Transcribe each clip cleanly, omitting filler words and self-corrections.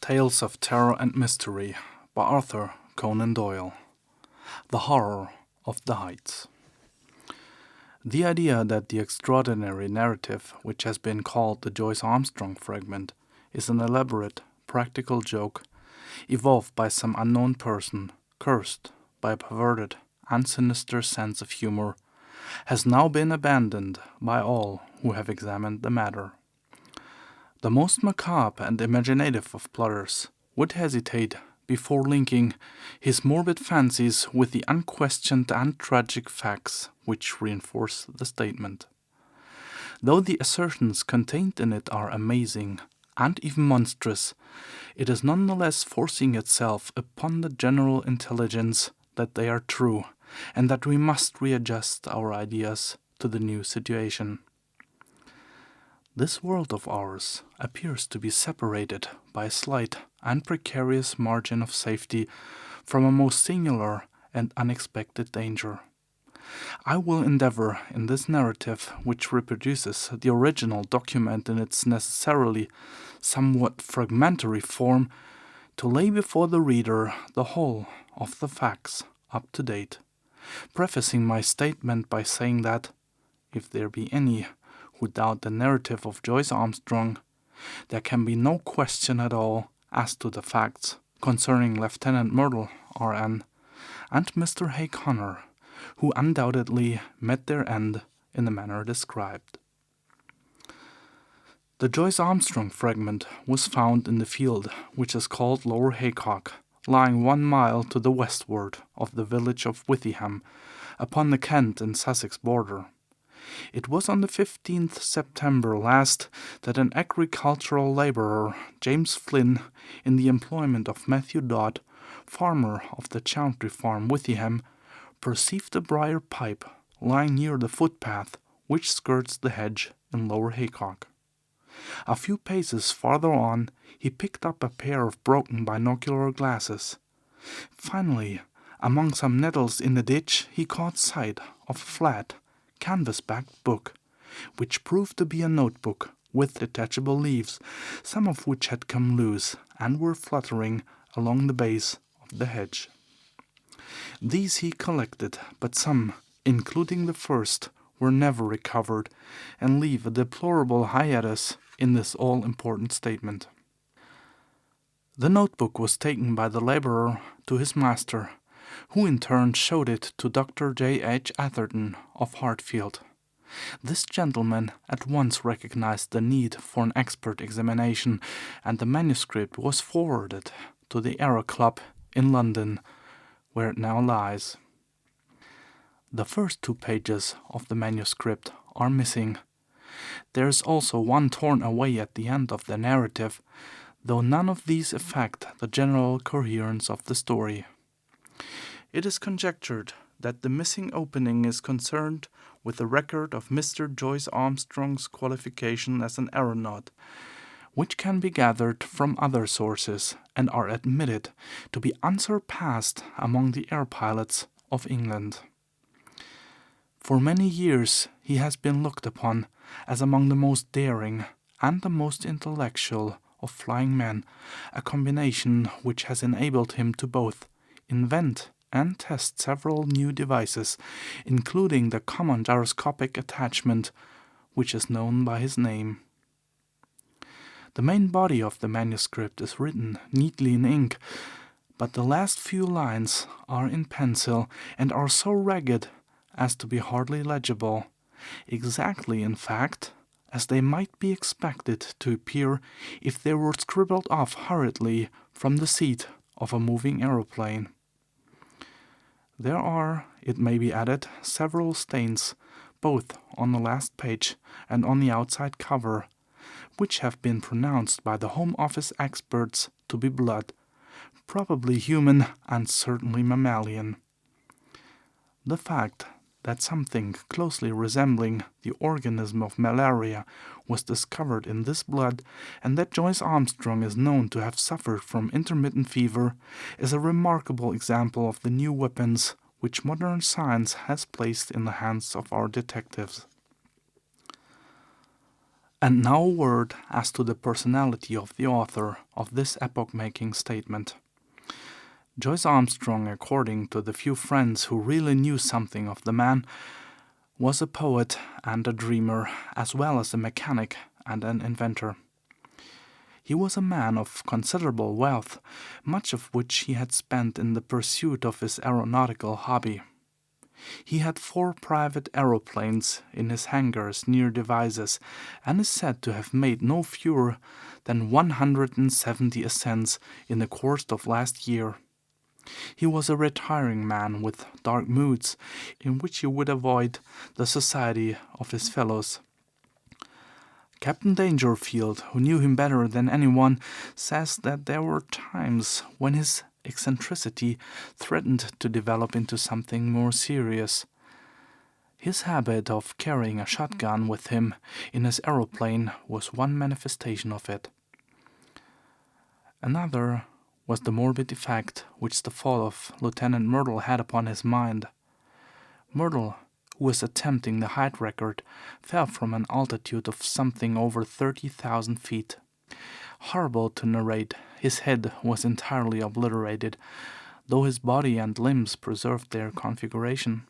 Tales of Terror and Mystery by Arthur Conan Doyle. The Horror of the Heights. The idea that the extraordinary narrative, which has been called the Joyce Armstrong fragment, is an elaborate, practical joke, evolved by some unknown person, cursed by a perverted and sinister sense of humor, has now been abandoned by all who have examined the matter. The most macabre and imaginative of plotters would hesitate before linking his morbid fancies with the unquestioned and tragic facts which reinforce the statement. Though the assertions contained in it are amazing and even monstrous, it is nonetheless forcing itself upon the general intelligence that they are true, and that we must readjust our ideas to the new situation. This world of ours appears to be separated by a slight and precarious margin of safety from a most singular and unexpected danger. I will endeavor in this narrative, which reproduces the original document in its necessarily somewhat fragmentary form, to lay before the reader the whole of the facts up to date, prefacing my statement by saying that, if there be any who doubt the narrative of Joyce Armstrong, there can be no question at all as to the facts concerning Lieutenant Myrtle, R.N., and Mr. Hay Connor, who undoubtedly met their end in the manner described. The Joyce Armstrong fragment was found in the field which is called Lower Haycock, lying 1 mile to the westward of the village of Withyham, upon the Kent and Sussex border. It was on the 15th September last that an agricultural labourer, James Flynn, in the employment of Matthew Dodd, farmer of the Chauntry Farm, Withyham, perceived a briar pipe lying near the footpath which skirts the hedge in Lower Haycock. A few paces farther on, he picked up a pair of broken binocular glasses. Finally, among some nettles in the ditch, he caught sight of a flat, canvas-backed book, which proved to be a notebook with detachable leaves, some of which had come loose and were fluttering along the base of the hedge. These he collected, but some, including the first, were never recovered, and leave a deplorable hiatus in this all-important statement. The notebook was taken by the laborer to his master, who in turn showed it to Dr. J. H. Atherton of Hartfield. This gentleman at once recognized the need for an expert examination, and the manuscript was forwarded to the Aero Club in London, where it now lies. The first 2 pages of the manuscript are missing. There is also one torn away at the end of the narrative, though none of these affect the general coherence of the story. It is conjectured that the missing opening is concerned with the record of Mr. Joyce Armstrong's qualification as an aeronaut, which can be gathered from other sources and are admitted to be unsurpassed among the air pilots of England. For many years he has been looked upon as among the most daring and the most intellectual of flying men, a combination which has enabled him to both invent and test several new devices, including the common gyroscopic attachment, which is known by his name. The main body of the manuscript is written neatly in ink, but the last few lines are in pencil and are so ragged as to be hardly legible, exactly, in fact, as they might be expected to appear if they were scribbled off hurriedly from the seat of a moving aeroplane. There are, it may be added, several stains, both on the last page and on the outside cover, which have been pronounced by the Home Office experts to be blood, probably human and certainly mammalian. The fact that something closely resembling the organism of malaria was discovered in this blood, and that Joyce Armstrong is known to have suffered from intermittent fever, is a remarkable example of the new weapons which modern science has placed in the hands of our detectives. And now a word as to the personality of the author of this epoch-making statement. Joyce Armstrong, according to the few friends who really knew something of the man, was a poet and a dreamer, as well as a mechanic and an inventor. He was a man of considerable wealth, much of which he had spent in the pursuit of his aeronautical hobby. He had 4 private aeroplanes in his hangars near Devizes, and is said to have made no fewer than 170 ascents in the course of last year. He was a retiring man with dark moods, in which he would avoid the society of his fellows. Captain Dangerfield, who knew him better than anyone, says that there were times when his eccentricity threatened to develop into something more serious. His habit of carrying a shotgun with him in his aeroplane was one manifestation of it. Another was the morbid effect which the fall of Lieutenant Myrtle had upon his mind. Myrtle, who was attempting the height record, fell from an altitude of something over 30,000 feet. Horrible to narrate, his head was entirely obliterated, though his body and limbs preserved their configuration.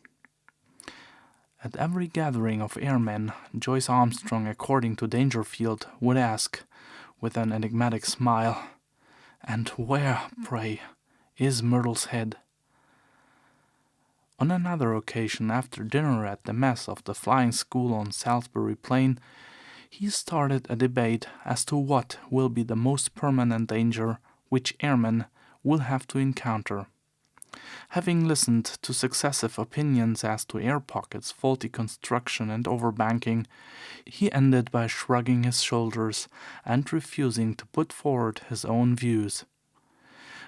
At every gathering of airmen, Joyce Armstrong, according to Dangerfield, would ask, with an enigmatic smile, "And where, pray, is Myrtle's head?" On another occasion, after dinner at the mess of the flying school on Salisbury Plain, he started a debate as to what will be the most permanent danger which airmen will have to encounter. Having listened to successive opinions as to air pockets, faulty construction, and overbanking, he ended by shrugging his shoulders and refusing to put forward his own views,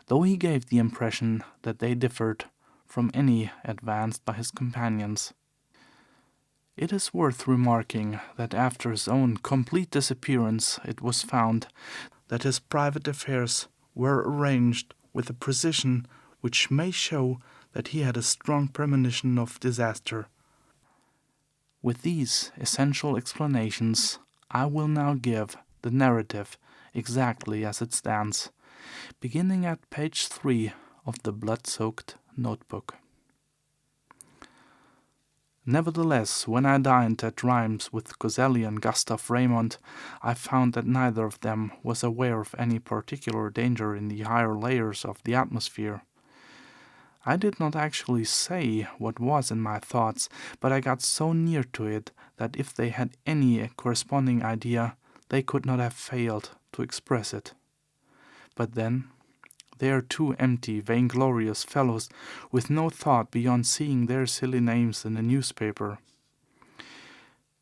though he gave the impression that they differed from any advanced by his companions. It is worth remarking that after his own complete disappearance it was found that his private affairs were arranged with a precision which may show that he had a strong premonition of disaster. With these essential explanations, I will now give the narrative exactly as it stands, beginning at page 3 of the blood-soaked notebook. Nevertheless, when I dined at Rheims with Coselli and Gustav Raymond, I found that neither of them was aware of any particular danger in the higher layers of the atmosphere. I did not actually say what was in my thoughts, but I got so near to it that if they had any corresponding idea, they could not have failed to express it. But then, they are 2 empty, vainglorious fellows with no thought beyond seeing their silly names in a newspaper.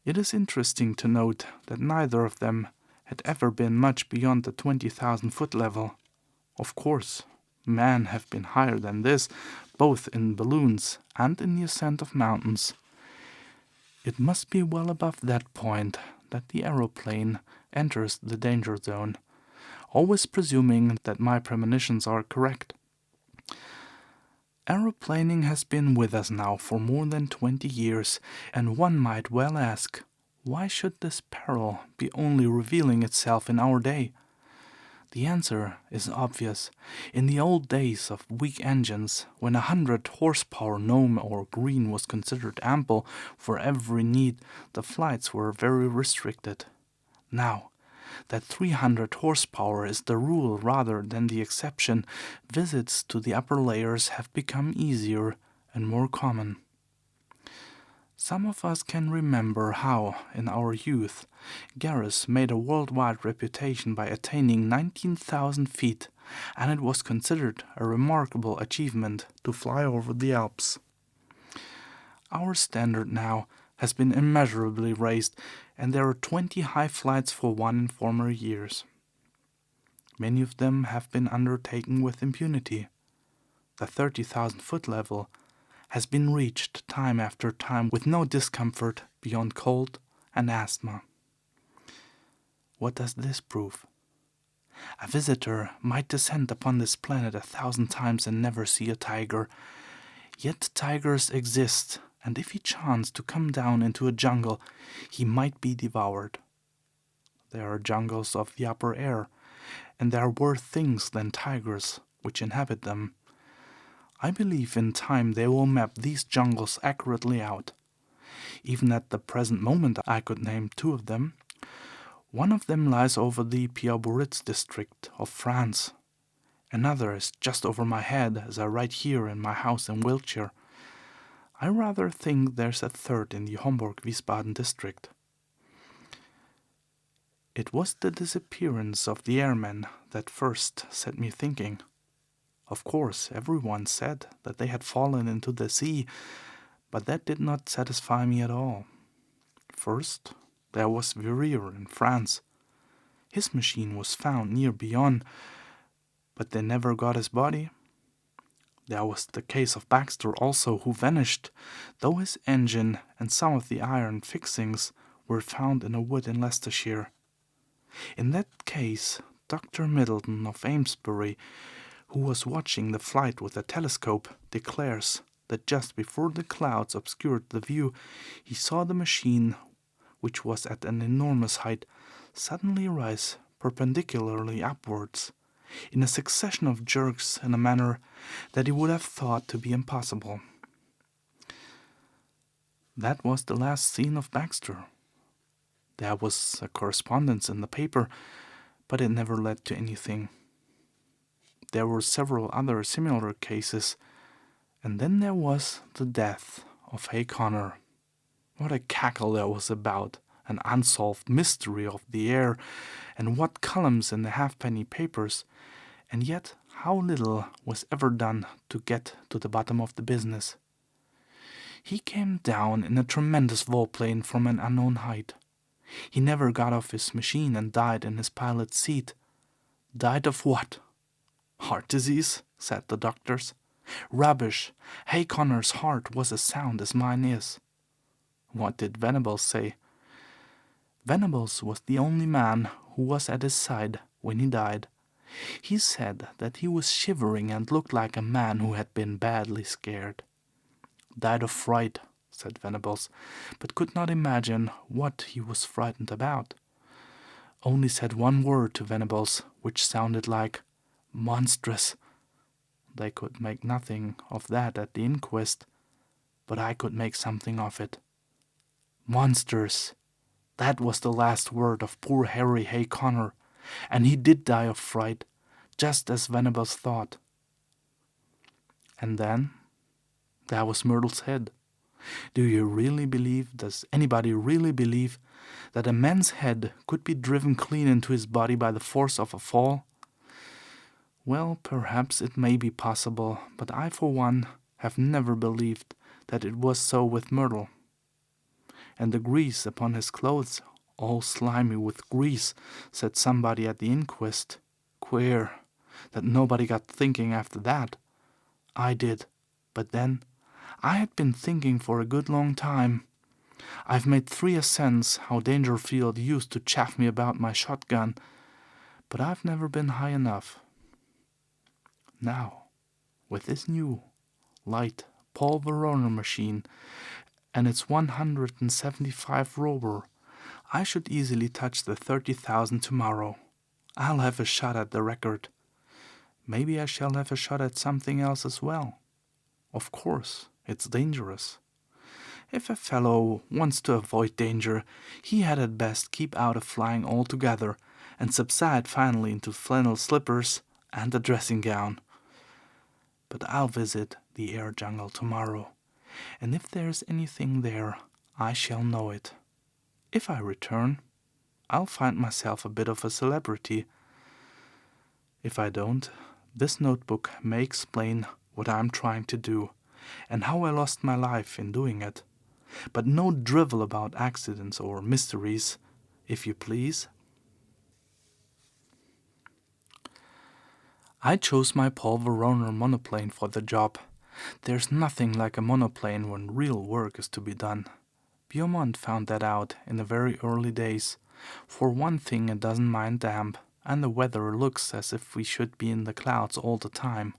It is interesting to note that neither of them had ever been much beyond the 20,000-foot level. Of course, men have been higher than this, both in balloons and in the ascent of mountains. It must be well above that point that the aeroplane enters the danger zone, always presuming that my premonitions are correct. Aeroplaning has been with us now for more than 20 years, and one might well ask, why should this peril be only revealing itself in our day? The answer is obvious. In the old days of weak engines, when 100 horsepower gnome or green was considered ample for every need, the flights were very restricted. Now that 300 horsepower is the rule rather than the exception, visits to the upper layers have become easier and more common. Some of us can remember how, in our youth, Garris made a worldwide reputation by attaining 19,000 feet, and it was considered a remarkable achievement to fly over the Alps. Our standard now has been immeasurably raised, and there are 20 high flights for one in former years. Many of them have been undertaken with impunity. The 30,000-foot level has been reached time after time with no discomfort beyond cold and asthma. What does this prove? A visitor might descend upon this planet 1,000 times and never see a tiger. Yet tigers exist, and if he chanced to come down into a jungle, he might be devoured. There are jungles of the upper air, and there are worse things than tigers which inhabit them. I believe in time they will map these jungles accurately out. Even at the present moment I could name two of them. One of them lies over the Pierre-Bourritz district of France. Another is just over my head as I write here in my house in Wiltshire. I rather think there's a third in the Homburg-Wiesbaden district. It was the disappearance of the airmen that first set me thinking. Of course, everyone said that they had fallen into the sea, but that did not satisfy me at all. First, there was Verrier in France. His machine was found near Bayonne, but they never got his body. There was the case of Baxter also, who vanished, though his engine and some of the iron fixings were found in a wood in Leicestershire. In that case, Dr. Middleton of Amesbury, who was watching the flight with a telescope, declares that just before the clouds obscured the view, he saw the machine, which was at an enormous height, suddenly rise perpendicularly upwards, in a succession of jerks in a manner that he would have thought to be impossible. That was the last seen of Baxter. There was a correspondence in the paper, but it never led to anything. There were several other similar cases, and then there was the death of Hay Connor. What a cackle there was about, an unsolved mystery of the air, and what columns in the halfpenny papers, and yet how little was ever done to get to the bottom of the business. He came down in a tremendous volplane from an unknown height. He never got off his machine and died in his pilot's seat. Died of what? Heart disease, said the doctors. Rubbish. Hay Connor's heart was as sound as mine is. What did Venables say? Venables was the only man who was at his side when he died. He said that he was shivering and looked like a man who had been badly scared. Died of fright, said Venables, but could not imagine what he was frightened about. Only said one word to Venables, which sounded like monstrous. They could make nothing of that at the inquest, but I could make something of it. Monsters. That was the last word of poor Harry Hay Connor, and he did die of fright, just as Venables thought. And then there was Myrtle's head. Do you really believe, does anybody really believe, that a man's head could be driven clean into his body by the force of a fall? Well, perhaps it may be possible, but I for one have never believed that it was so with Myrtle. And the grease upon his clothes, all slimy with grease, said somebody at the inquest. Queer that nobody got thinking after that. I did, but then I had been thinking for a good long time. I've made 3 ascents how Dangerfield used to chaff me about my shotgun, but I've never been high enough. Now, with this new, light Paul Verona machine and its 175 rover, I should easily touch the 30,000 tomorrow. I'll have a shot at the record. Maybe I shall have a shot at something else as well. Of course, it's dangerous. If a fellow wants to avoid danger, he had at best keep out of flying altogether and subside finally into flannel slippers and a dressing gown. But I'll visit the air jungle tomorrow, and if there's anything there, I shall know it. If I return, I'll find myself a bit of a celebrity. If I don't, this notebook may explain what I'm trying to do, and how I lost my life in doing it. But no drivel about accidents or mysteries, if you please. I chose my Paul Verona monoplane for the job. There's nothing like a monoplane when real work is to be done. Beaumont found that out in the very early days. For one thing, it doesn't mind damp, and the weather looks as if we should be in the clouds all the time.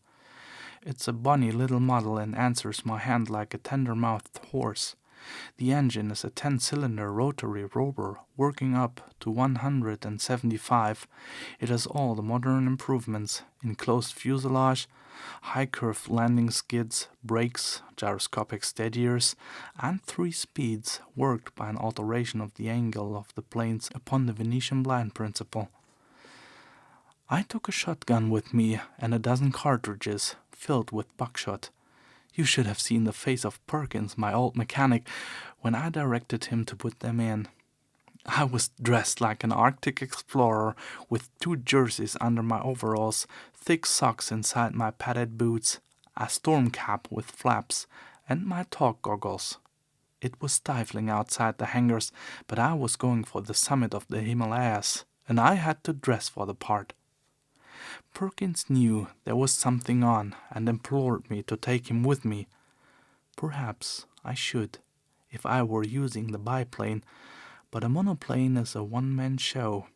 It's a bonny little model and answers my hand like a tender-mouthed horse. The engine is a 10-cylinder rotary rover working up to 175. It has all the modern improvements: enclosed fuselage, high-curved landing skids, brakes, gyroscopic steadiers, and 3 speeds worked by an alteration of the angle of the planes upon the Venetian blind principle. I took a shotgun with me and a dozen cartridges filled with buckshot. You should have seen the face of Perkins, my old mechanic, when I directed him to put them in. I was dressed like an Arctic explorer, with 2 jerseys under my overalls, thick socks inside my padded boots, a storm cap with flaps, and my talk goggles. It was stifling outside the hangars, but I was going for the summit of the Himalayas, and I had to dress for the part. Perkins knew there was something on and implored me to take him with me. Perhaps I should, if I were using the biplane, but a monoplane is a one-man show,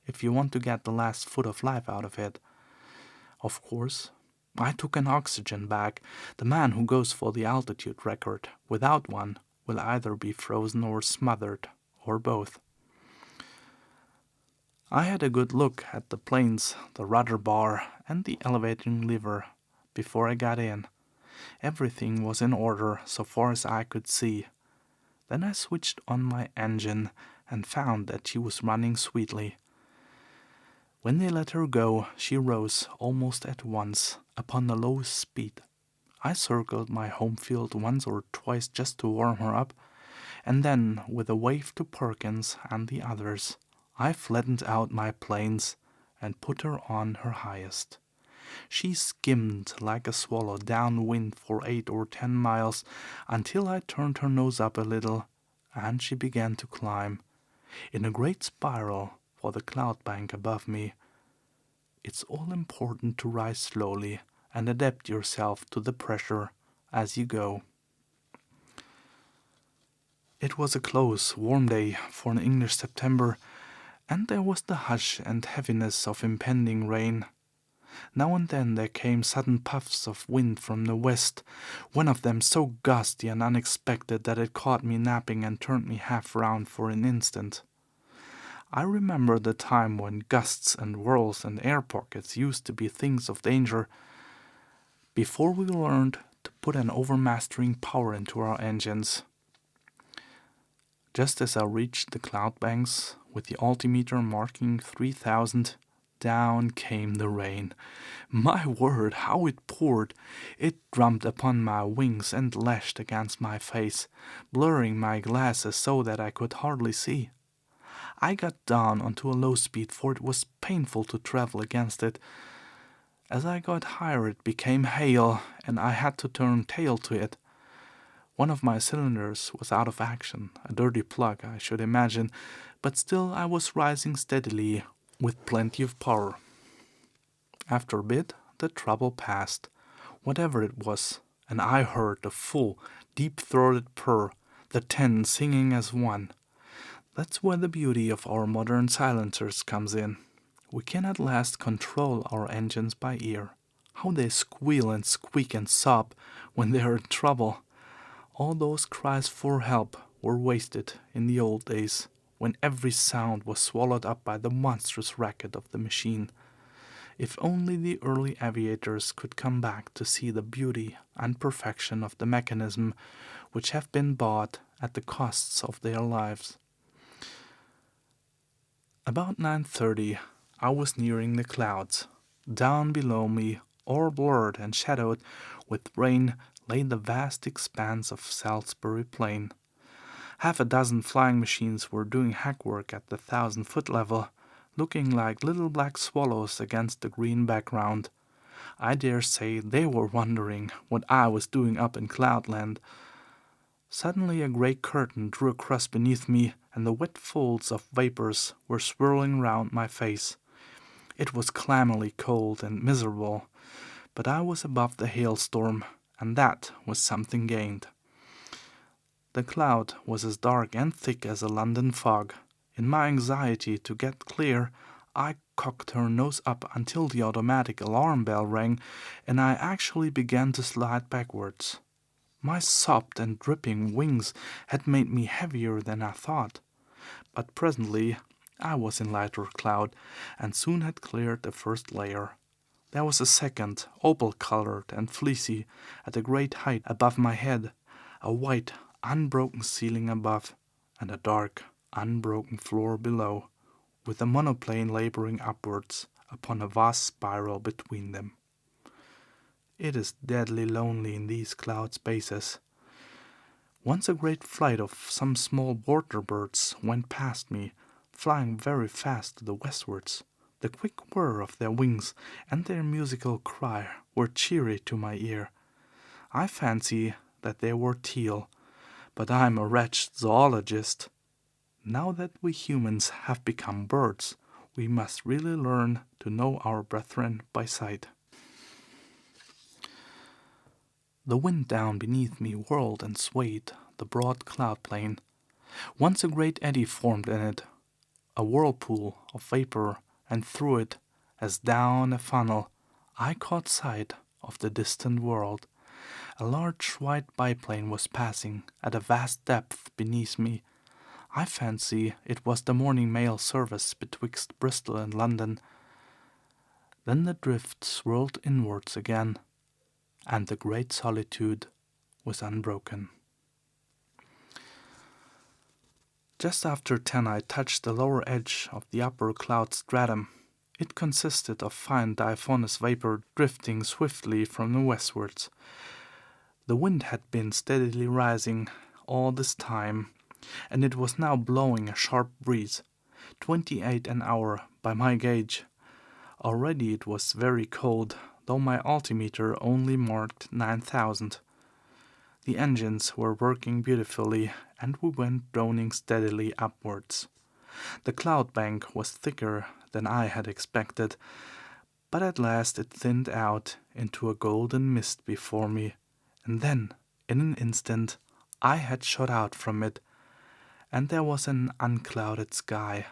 if you want to get the last foot of life out of it. Of course, I took an oxygen bag. The man who goes for the altitude record without one will either be frozen or smothered, or both. I had a good look at the planes, the rudder bar, and the elevating lever before I got in. Everything was in order so far as I could see. Then I switched on my engine and found that she was running sweetly. When they let her go, she rose almost at once upon the lowest speed. I circled my home field once or twice just to warm her up, and then, with a wave to Perkins and the others, I flattened out my planes and put her on her highest. She skimmed like a swallow downwind for 8 or 10 miles until I turned her nose up a little, and she began to climb, in a great spiral, for the cloud bank above me. It's all important to rise slowly and adapt yourself to the pressure as you go. It was a close, warm day for an English September, and there was the hush and heaviness of impending rain. Now and then there came sudden puffs of wind from the west, one of them so gusty and unexpected that it caught me napping and turned me half round for an instant. I remember the time when gusts and whirls and air pockets used to be things of danger, before we learned to put an overmastering power into our engines. Just as I reached the cloud banks, with the altimeter marking 3,000, down came the rain. My word, how it poured! It drummed upon my wings and lashed against my face, blurring my glasses so that I could hardly see. I got down onto a low speed, for it was painful to travel against it. As I got higher it became hail, and I had to turn tail to it. One of my cylinders was out of action, a dirty plug, I should imagine, but still I was rising steadily, with plenty of power. After a bit, the trouble passed, whatever it was, and I heard the full, deep-throated purr, the 10 singing as one. That's where the beauty of our modern silencers comes in. We can at last control our engines by ear. How they squeal and squeak and sob when they are in trouble! All those cries for help were wasted in the old days, when every sound was swallowed up by the monstrous racket of the machine. If only the early aviators could come back to see the beauty and perfection of the mechanism which have been bought at the costs of their lives. About 9:30, I was nearing the clouds. Down below me, all blurred and shadowed with rain, lay the vast expanse of Salisbury Plain. Half a dozen flying machines were doing hack work at the 1,000-foot level, looking like little black swallows against the green background. I dare say they were wondering what I was doing up in Cloudland. Suddenly a grey curtain drew across beneath me, and the wet folds of vapors were swirling round my face. It was clammily cold and miserable, but I was above the hailstorm, and that was something gained. The cloud was as dark and thick as a London fog. In my anxiety to get clear, I cocked her nose up until the automatic alarm bell rang, and I actually began to slide backwards. My sopped and dripping wings had made me heavier than I thought. But presently I was in lighter cloud, and soon had cleared the first layer. There was a second, opal-colored and fleecy, at a great height above my head, a white, unbroken ceiling above, and a dark, unbroken floor below, with a monoplane laboring upwards upon a vast spiral between them. It is deadly lonely in these cloud spaces. Once a great flight of some small water birds went past me, flying very fast to the westwards. The quick whir of their wings and their musical cry were cheery to my ear. I fancy that they were teal, but I am a wretched zoologist. Now that we humans have become birds, we must really learn to know our brethren by sight. The wind down beneath me whirled and swayed the broad cloud plain. Once a great eddy formed in it, a whirlpool of vapor, and through it, as down a funnel, I caught sight of the distant world. A large white biplane was passing at a vast depth beneath me. I fancy it was the morning mail service betwixt Bristol and London. Then the drift swirled inwards again, and the great solitude was unbroken. Just after 10 I touched the lower edge of the upper cloud stratum. It consisted of fine diaphanous vapor drifting swiftly from the westwards. The wind had been steadily rising all this time, and it was now blowing a sharp breeze, 28 an hour by my gauge. Already it was very cold, though my altimeter only marked 9,000. The engines were working beautifully, and we went droning steadily upwards. The cloud bank was thicker than I had expected, but at last it thinned out into a golden mist before me, and then, in an instant, I had shot out from it, and there was an unclouded sky,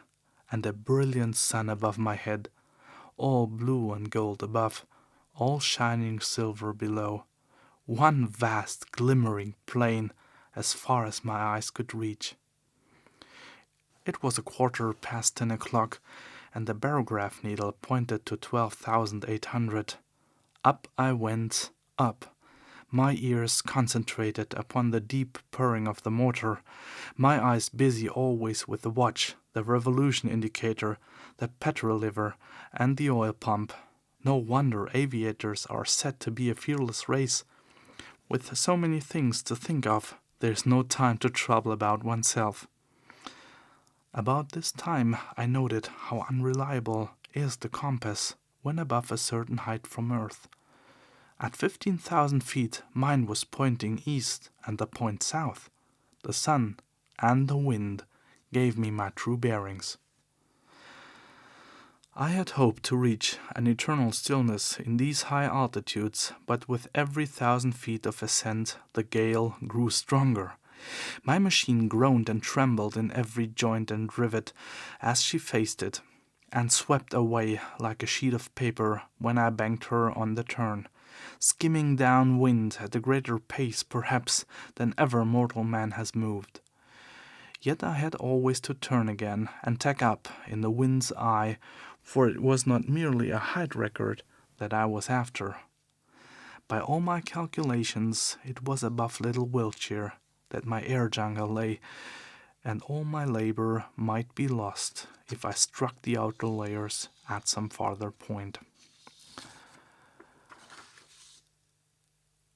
and a brilliant sun above my head, all blue and gold above, all shining silver below, one vast glimmering plain as far as my eyes could reach. It was 10:15 o'clock, and the barograph needle pointed to 12,800. Up I went, up, my ears concentrated upon the deep purring of the motor, my eyes busy always with the watch, the revolution indicator, the petrol lever, and the oil pump. No wonder aviators are said to be a fearless race. With so many things to think of, there's no time to trouble about oneself. About this time I noted how unreliable is the compass when above a certain height from Earth. At 15,000 feet mine was pointing east and the point south. The sun and the wind gave me my true bearings. I had hoped to reach an eternal stillness in these high altitudes, but with every 1,000 feet of ascent the gale grew stronger. My machine groaned and trembled in every joint and rivet as she faced it, and swept away like a sheet of paper when I banked her on the turn, skimming down wind at a greater pace perhaps than ever mortal man has moved. Yet I had always to turn again and tack up in the wind's eye, for it was not merely a height record that I was after. By all my calculations, it was above Little Wiltshire that my air jungle lay, and all my labor might be lost if I struck the outer layers at some farther point.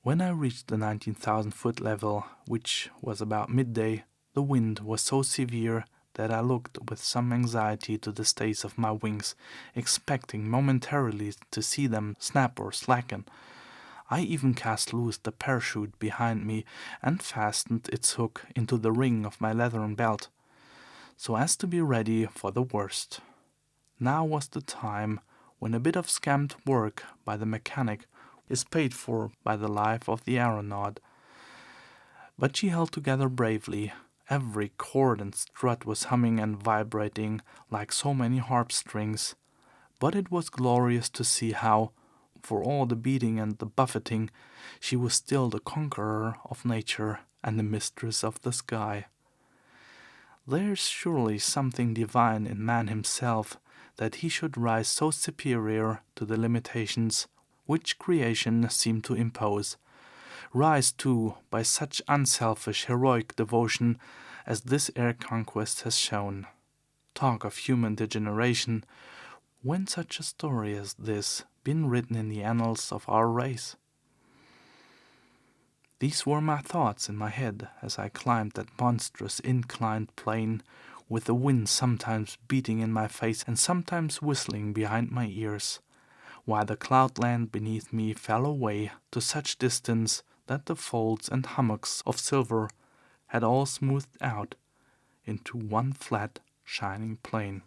When I reached the 19,000-foot level, which was about midday, the wind was so severe that I looked with some anxiety to the stays of my wings, expecting momentarily to see them snap or slacken. I even cast loose the parachute behind me and fastened its hook into the ring of my leathern belt, so as to be ready for the worst. Now was the time when a bit of scamped work by the mechanic is paid for by the life of the aeronaut. But she held together bravely. Every cord and strut was humming and vibrating like so many harp strings, but it was glorious to see how, for all the beating and the buffeting, she was still the conqueror of nature and the mistress of the sky. There is surely something divine in man himself, that he should rise so superior to the limitations which creation seemed to impose, rise, too, by such unselfish, heroic devotion as this air conquest has shown. Talk of human degeneration, when such a story as this been written in the annals of our race? These were my thoughts in my head as I climbed that monstrous inclined plane, with the wind sometimes beating in my face and sometimes whistling behind my ears, while the cloudland beneath me fell away to such distance that the folds and hummocks of silver had all smoothed out into one flat, shining plain.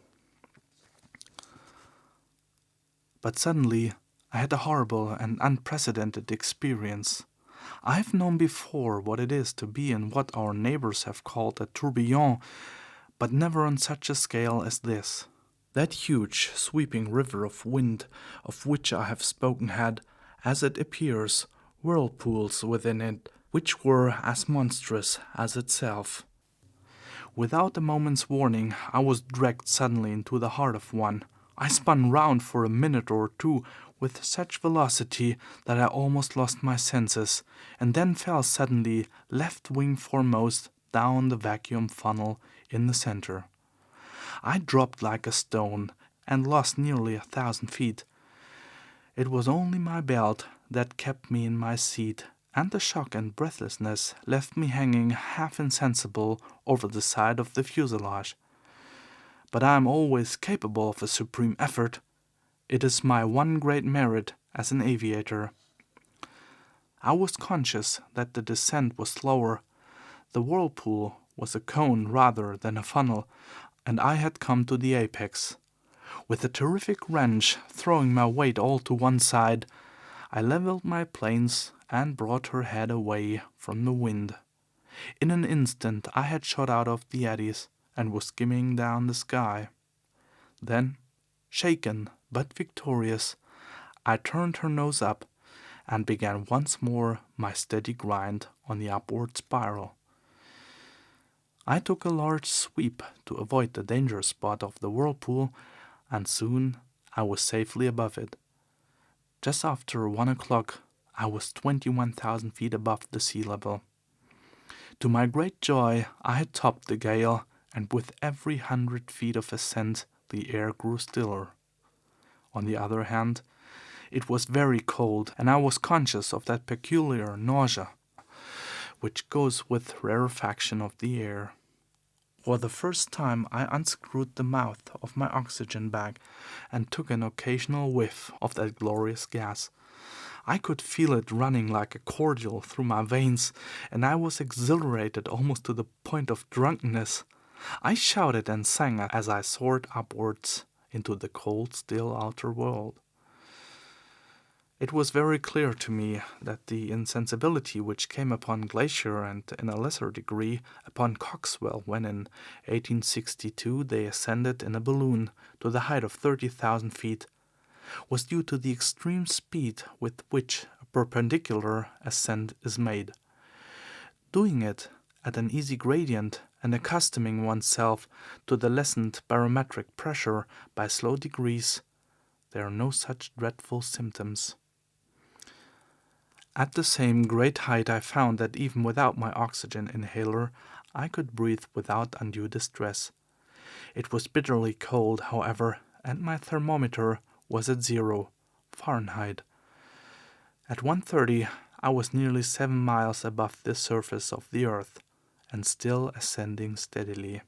But suddenly I had a horrible and unprecedented experience. I have known before what it is to be in what our neighbors have called a tourbillon, but never on such a scale as this. That huge, sweeping river of wind of which I have spoken had, as it appears, whirlpools within it, which were as monstrous as itself. Without a moment's warning, I was dragged suddenly into the heart of one. I spun round for a minute or two with such velocity that I almost lost my senses, and then fell suddenly, left wing foremost, down the vacuum funnel in the center. I dropped like a stone, and lost nearly 1,000 feet. It was only my belt that kept me in my seat, and the shock and breathlessness left me hanging half insensible over the side of the fuselage. But I am always capable of a supreme effort. It is my one great merit as an aviator. I was conscious that the descent was slower. The whirlpool was a cone rather than a funnel, and I had come to the apex. With a terrific wrench, throwing my weight all to one side, I leveled my planes and brought her head away from the wind. In an instant I had shot out of the eddies and was skimming down the sky. Then, shaken but victorious, I turned her nose up and began once more my steady grind on the upward spiral. I took a large sweep to avoid the danger spot of the whirlpool, and soon I was safely above it. Just after 1 o'clock, I was 21,000 feet above the sea level. To my great joy, I had topped the gale, and with every 100 feet of ascent, the air grew stiller. On the other hand, it was very cold, and I was conscious of that peculiar nausea which goes with rarefaction of the air. For the first time I unscrewed the mouth of my oxygen bag and took an occasional whiff of that glorious gas. I could feel it running like a cordial through my veins, and I was exhilarated almost to the point of drunkenness. I shouted and sang as I soared upwards into the cold, still outer world. It was very clear to me that the insensibility which came upon Glacier and, in a lesser degree, upon Coxwell when in 1862 they ascended in a balloon to the height of 30,000 feet, was due to the extreme speed with which a perpendicular ascent is made. Doing it at an easy gradient and accustoming oneself to the lessened barometric pressure by slow degrees, there are no such dreadful symptoms. At the same great height I found that even without my oxygen inhaler I could breathe without undue distress. It was bitterly cold, however, and my thermometer was at 0 Fahrenheit. At 1:30 I was nearly 7 miles above the surface of the earth, and still ascending steadily.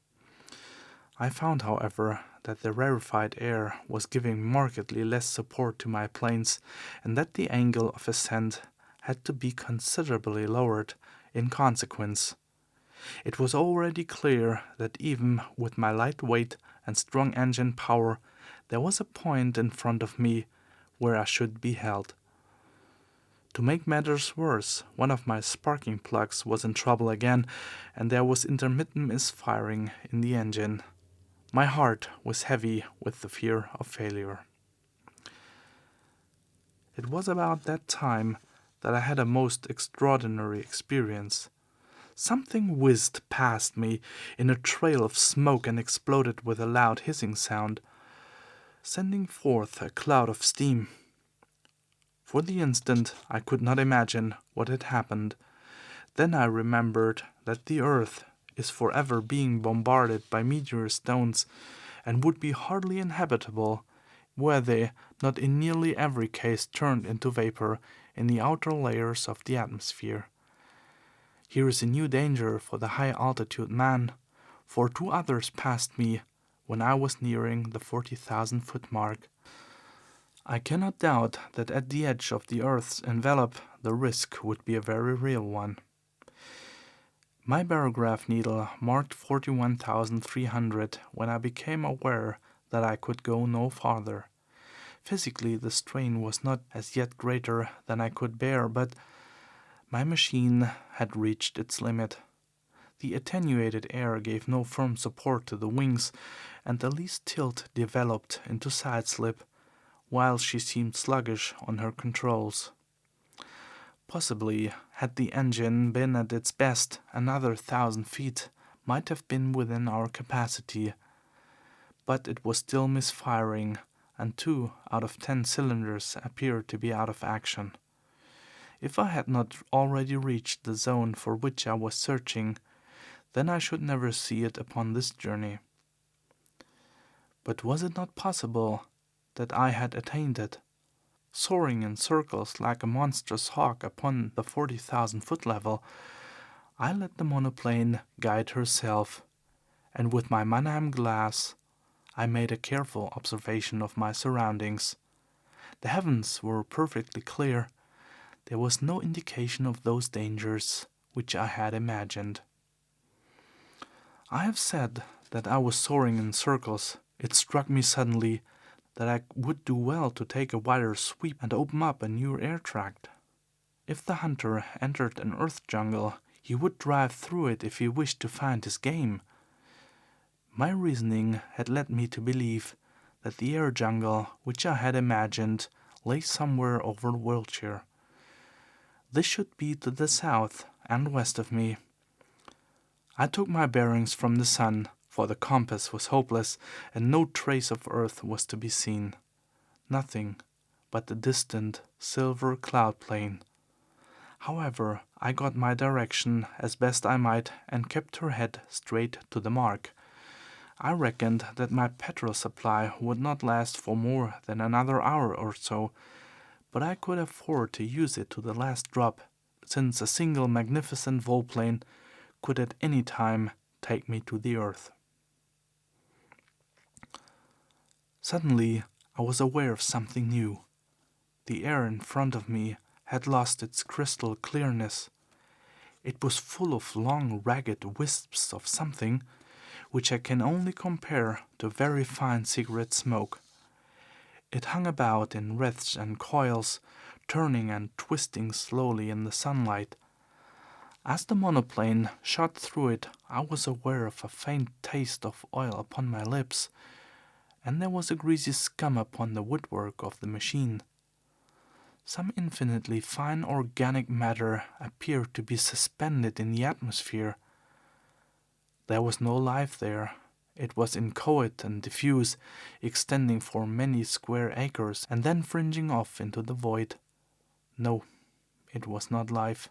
I found, however, that the rarefied air was giving markedly less support to my planes, and that the angle of ascent had to be considerably lowered in consequence. It was already clear that even with my light weight and strong engine power, there was a point in front of me where I should be held. To make matters worse, one of my sparking plugs was in trouble again, and there was intermittent misfiring in the engine. My heart was heavy with the fear of failure. It was about that time that I had a most extraordinary experience. Something whizzed past me in a trail of smoke and exploded with a loud hissing sound, sending forth a cloud of steam. For the instant I could not imagine what had happened. Then I remembered that the earth is forever being bombarded by meteor stones and would be hardly inhabitable were they not in nearly every case turned into vapor in the outer layers of the atmosphere. Here is a new danger for the high-altitude man, for 2 others passed me when I was nearing the 40,000-foot mark. I cannot doubt that at the edge of the Earth's envelope the risk would be a very real one. My barograph needle marked 41,300 when I became aware that I could go no farther. Physically, the strain was not as yet greater than I could bear, but my machine had reached its limit. The attenuated air gave no firm support to the wings, and the least tilt developed into side-slip, while she seemed sluggish on her controls. Possibly, had the engine been at its best, another 1,000 feet might have been within our capacity. But it was still misfiring, and 2 out of 10 cylinders appeared to be out of action. If I had not already reached the zone for which I was searching, then I should never see it upon this journey. But was it not possible that I had attained it? Soaring in circles like a monstrous hawk upon the 40,000-foot level, I let the monoplane guide herself, and with my Mannheim glass I made a careful observation of my surroundings. The heavens were perfectly clear. There was no indication of those dangers which I had imagined. I have said that I was soaring in circles. It struck me suddenly that I would do well to take a wider sweep and open up a new air tract. If the hunter entered an earth jungle, he would drive through it if he wished to find his game. My reasoning had led me to believe that the air jungle which I had imagined lay somewhere over Wiltshire. This should be to the south and west of me. I took my bearings from the sun, for the compass was hopeless, and no trace of earth was to be seen. Nothing but the distant silver cloud plain. However, I got my direction as best I might and kept her head straight to the mark. I reckoned that my petrol supply would not last for more than another hour or so, but I could afford to use it to the last drop, since a single magnificent volplane could at any time take me to the earth. Suddenly, I was aware of something new. The air in front of me had lost its crystal clearness. It was full of long, ragged wisps of something which I can only compare to very fine cigarette smoke. It hung about in wreaths and coils, turning and twisting slowly in the sunlight. As the monoplane shot through it, I was aware of a faint taste of oil upon my lips, and there was a greasy scum upon the woodwork of the machine. Some infinitely fine organic matter appeared to be suspended in the atmosphere. There was no life there. It was inchoate and diffuse, extending for many square acres and then fringing off into the void. No, it was not life.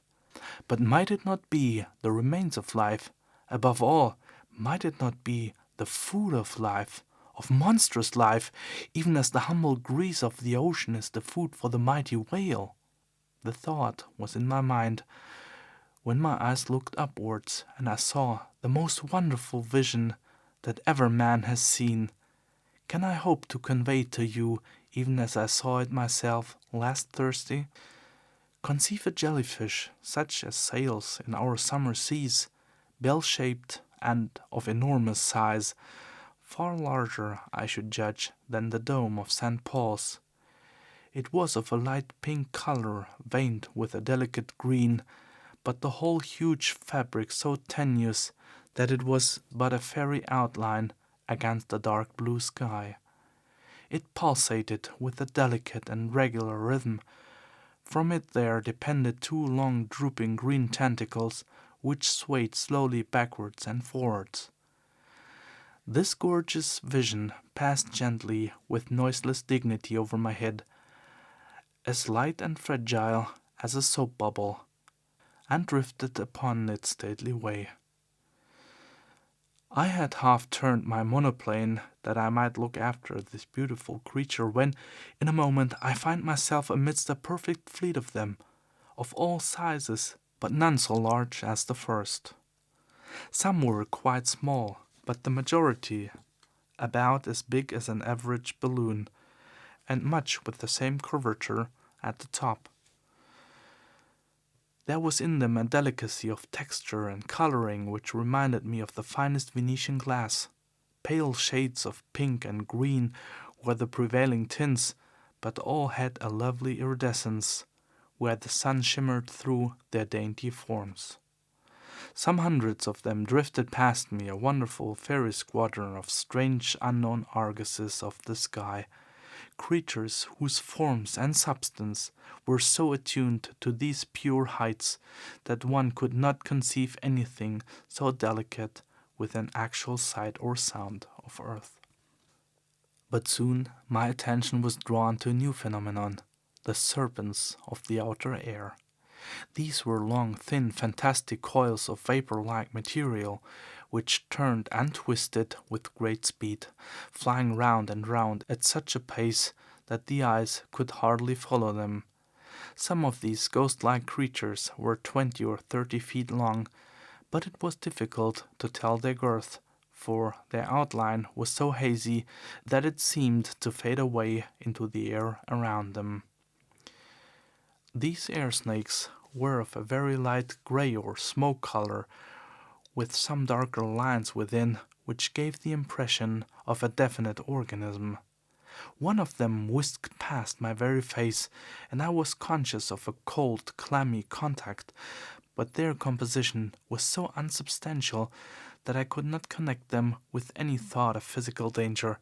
But might it not be the remains of life? Above all, might it not be the food of life, of monstrous life, even as the humble grease of the ocean is the food for the mighty whale? The thought was in my mind when my eyes looked upwards, and I saw the most wonderful vision that ever man has seen. Can I hope to convey to you, even as I saw it myself last Thursday? Conceive a jellyfish such as sails in our summer seas, bell-shaped and of enormous size, far larger, I should judge, than the dome of St. Paul's. It was of a light pink color, veined with a delicate green, but the whole huge fabric so tenuous that it was but a fairy outline against the dark blue sky. It pulsated with a delicate and regular rhythm. From it there depended two long drooping green tentacles, which swayed slowly backwards and forwards. This gorgeous vision passed gently with noiseless dignity over my head, as light and fragile as a soap bubble, and drifted upon its stately way. I had half turned my monoplane that I might look after this beautiful creature when, in a moment, I find myself amidst a perfect fleet of them, of all sizes, but none so large as the first. Some were quite small, but the majority about as big as an average balloon, and much with the same curvature at the top. There was in them a delicacy of texture and coloring which reminded me of the finest Venetian glass. Pale shades of pink and green were the prevailing tints, but all had a lovely iridescence, where the sun shimmered through their dainty forms. Some hundreds of them drifted past me, a wonderful fairy squadron of strange unknown argosies of the sky, creatures whose forms and substance were so attuned to these pure heights that one could not conceive anything so delicate within actual sight or sound of earth. But soon my attention was drawn to a new phenomenon, the serpents of the outer air. These were long, thin, fantastic coils of vapor-like material, which turned and twisted with great speed, flying round and round at such a pace that the eyes could hardly follow them. Some of these ghost-like creatures were 20 or 30 feet long, but it was difficult to tell their girth, for their outline was so hazy that it seemed to fade away into the air around them. These air snakes were of a very light gray or smoke color, with some darker lines within, which gave the impression of a definite organism. One of them whisked past my very face, and I was conscious of a cold, clammy contact, but their composition was so unsubstantial that I could not connect them with any thought of physical danger,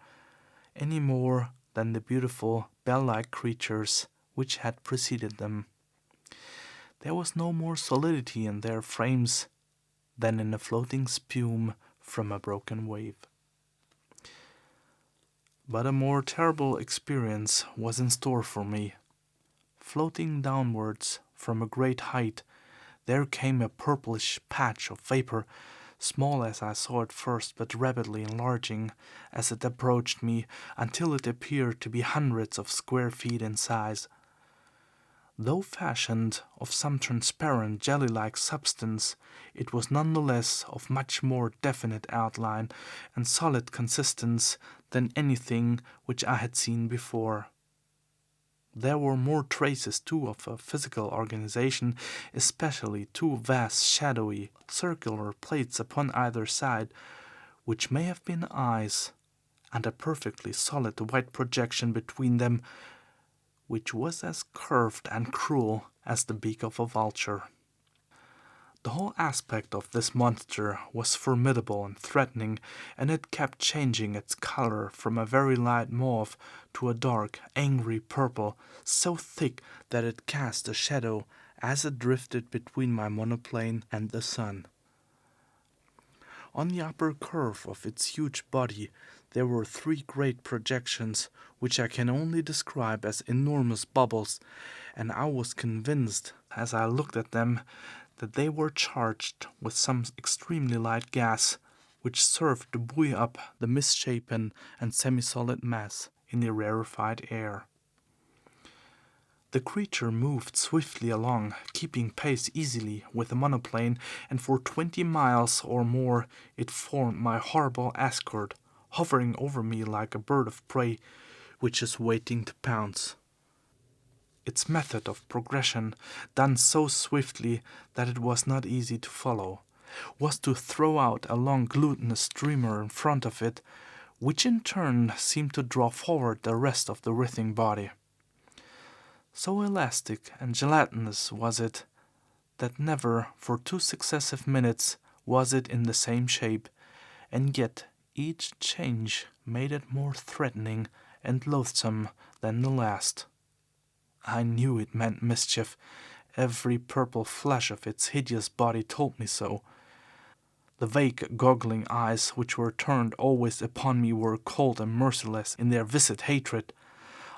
any more than the beautiful bell-like creatures which had preceded them. There was no more solidity in their frames than in a floating spume from a broken wave. But a more terrible experience was in store for me. Floating downwards from a great height, there came a purplish patch of vapor, small as I saw it first, but rapidly enlarging as it approached me until it appeared to be hundreds of square feet in size. Though fashioned of some transparent jelly-like substance, it was nonetheless of much more definite outline and solid consistence than anything which I had seen before. There were more traces, too, of a physical organization, especially two vast, shadowy, circular plates upon either side, which may have been eyes, and a perfectly solid white projection between them, which was as curved and cruel as the beak of a vulture. The whole aspect of this monster was formidable and threatening, and it kept changing its color from a very light mauve to a dark, angry purple, so thick that it cast a shadow as it drifted between my monoplane and the sun. On the upper curve of its huge body there were three great projections, which I can only describe as enormous bubbles, and I was convinced, as I looked at them, that they were charged with some extremely light gas, which served to buoy up the misshapen and semi-solid mass in the rarefied air. The creature moved swiftly along, keeping pace easily with the monoplane, and for 20 miles or more it formed my horrible escort, hovering over me like a bird of prey which is waiting to pounce. Its method of progression, done so swiftly that it was not easy to follow, was to throw out a long glutinous streamer in front of it, which in turn seemed to draw forward the rest of the writhing body. So elastic and gelatinous was it that never for 2 successive minutes was it in the same shape, and yet each change made it more threatening and loathsome than the last. I knew it meant mischief. Every purple flesh of its hideous body told me so. The vague, goggling eyes which were turned always upon me were cold and merciless in their viscid hatred.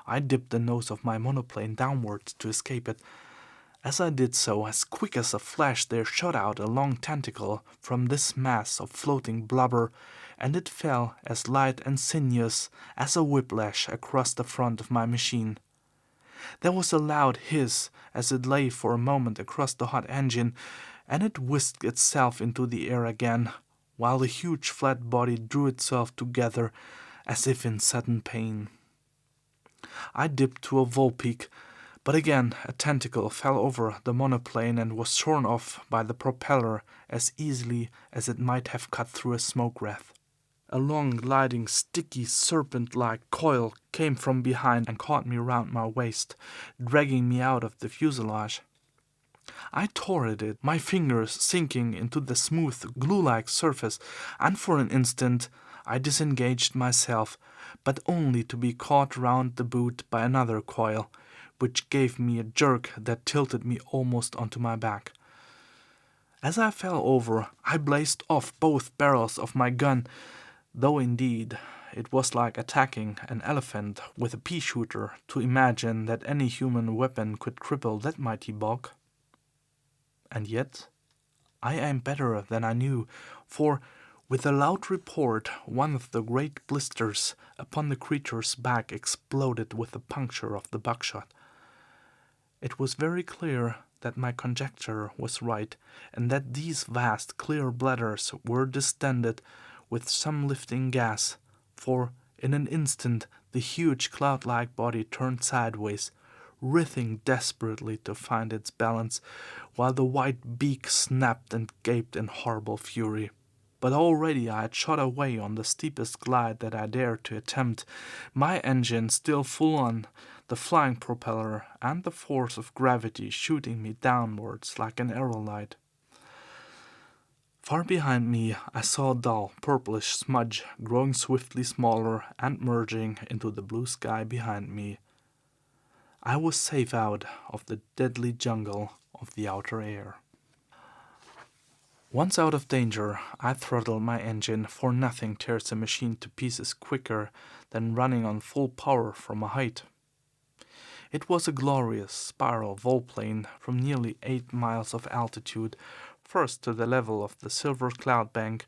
I dipped the nose of my monoplane downwards to escape it. As I did so, as quick as a flash there shot out a long tentacle from this mass of floating blubber, and it fell as light and sinuous as a whiplash across the front of my machine. There was a loud hiss as it lay for a moment across the hot engine, and it whisked itself into the air again, while the huge flat body drew itself together as if in sudden pain. I dipped to a volpeak, but again a tentacle fell over the monoplane and was shorn off by the propeller as easily as it might have cut through a smoke wreath. A long, gliding, sticky, serpent-like coil came from behind and caught me round my waist, dragging me out of the fuselage. I tore at it, my fingers sinking into the smooth, glue-like surface, and for an instant I disengaged myself, but only to be caught round the boot by another coil, which gave me a jerk that tilted me almost onto my back. As I fell over, I blazed off both barrels of my gun, though indeed it was like attacking an elephant with a pea-shooter to imagine that any human weapon could cripple that mighty bulk. And yet I aimed better than I knew, for with a loud report one of the great blisters upon the creature's back exploded with the puncture of the buckshot. It was very clear that my conjecture was right, and that these vast clear bladders were distended with some lifting gas, for in an instant the huge cloud-like body turned sideways, writhing desperately to find its balance, while the white beak snapped and gaped in horrible fury. But already I had shot away on the steepest glide that I dared to attempt, my engine still full on, the flying propeller and the force of gravity shooting me downwards like an aerolite. Far behind me I saw a dull, purplish smudge growing swiftly smaller and merging into the blue sky behind me. I was safe out of the deadly jungle of the outer air. Once out of danger, I throttled my engine, for nothing tears a machine to pieces quicker than running on full power from a height. It was a glorious spiral volplane from nearly 8 miles of altitude, first to the level of the silver cloud bank,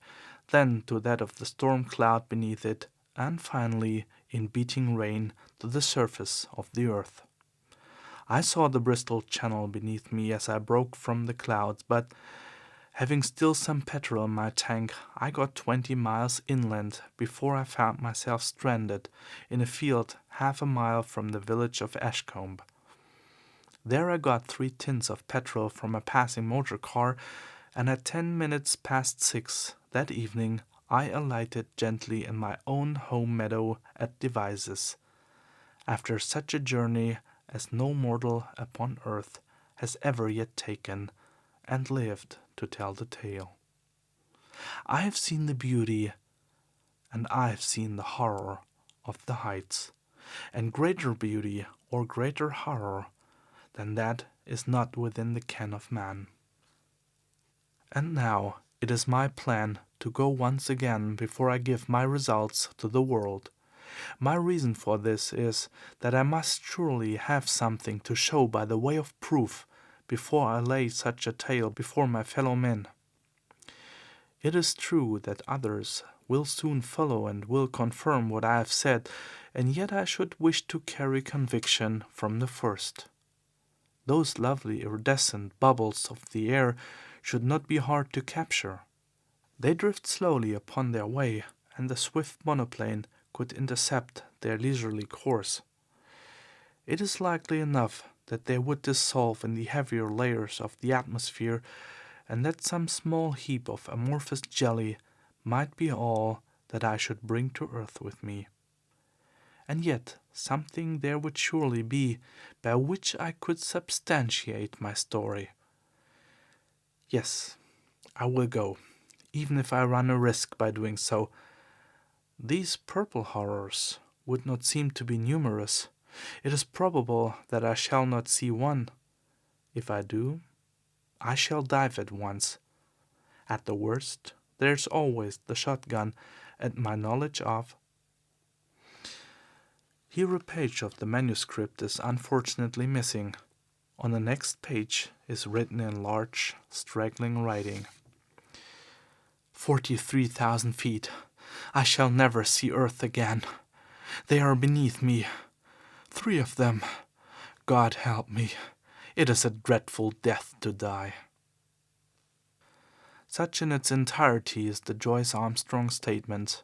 then to that of the storm cloud beneath it, and finally, in beating rain, to the surface of the earth. I saw the Bristol Channel beneath me as I broke from the clouds, but having still some petrol in my tank, I got 20 miles inland before I found myself stranded in a field half a mile from the village of Ashcombe. There I got 3 tins of petrol from a passing motor car, and at 10 minutes past 6 that evening I alighted gently in my own home meadow at Devizes, after such a journey as no mortal upon earth has ever yet taken, and lived to tell the tale. I have seen the beauty, and I have seen the horror of the heights, and greater beauty or greater horror than that is not within the ken of man. And now it is my plan to go once again before I give my results to the world. My reason for this is that I must surely have something to show by the way of proof before I lay such a tale before my fellow men. It is true that others will soon follow and will confirm what I have said, and yet I should wish to carry conviction from the first. Those lovely iridescent bubbles of the air should not be hard to capture. They drift slowly upon their way, and the swift monoplane could intercept their leisurely course. It is likely enough that they would dissolve in the heavier layers of the atmosphere, and that some small heap of amorphous jelly might be all that I should bring to earth with me. And yet something there would surely be by which I could substantiate my story. Yes, I will go, even if I run a risk by doing so. These purple horrors would not seem to be numerous. It is probable that I shall not see one. If I do, I shall dive at once. At the worst, there's always the shotgun and my knowledge of. Here a page of the manuscript is unfortunately missing. On the next page is written in large, straggling writing. 43,000 feet. I shall never see Earth again. They are beneath me. 3 of them. God help me. It is a dreadful death to die. Such in its entirety is the Joyce Armstrong statement.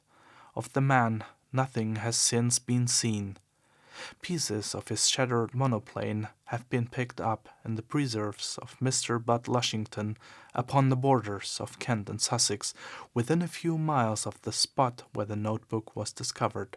Of the man, nothing has since been seen. Pieces of his shattered monoplane have been picked up in the preserves of Mr. Budd Lushington upon the borders of Kent and Sussex, within a few miles of the spot where the notebook was discovered.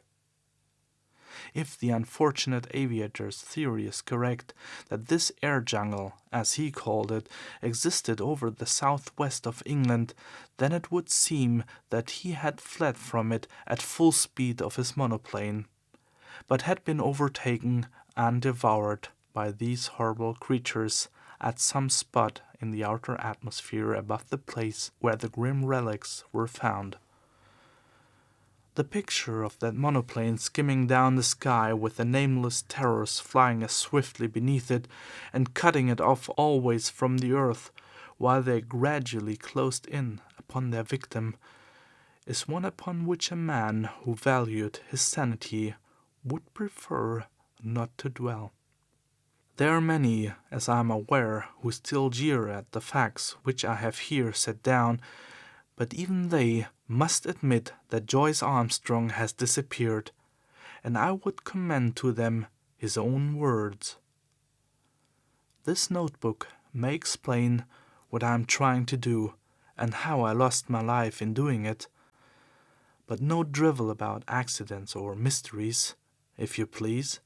If the unfortunate aviator's theory is correct that this air jungle, as he called it, existed over the southwest of England, then it would seem that he had fled from it at full speed of his monoplane, but had been overtaken and devoured by these horrible creatures at some spot in the outer atmosphere above the place where the grim relics were found. The picture of that monoplane skimming down the sky with the nameless terrors flying as swiftly beneath it and cutting it off always from the earth while they gradually closed in upon their victim is one upon which a man who valued his sanity would prefer not to dwell. There are many, as I am aware, who still jeer at the facts which I have here set down, but even they must admit that Joyce Armstrong has disappeared, and I would commend to them his own words. This notebook may explain what I am trying to do, and how I lost my life in doing it, but no drivel about accidents or mysteries, if you please.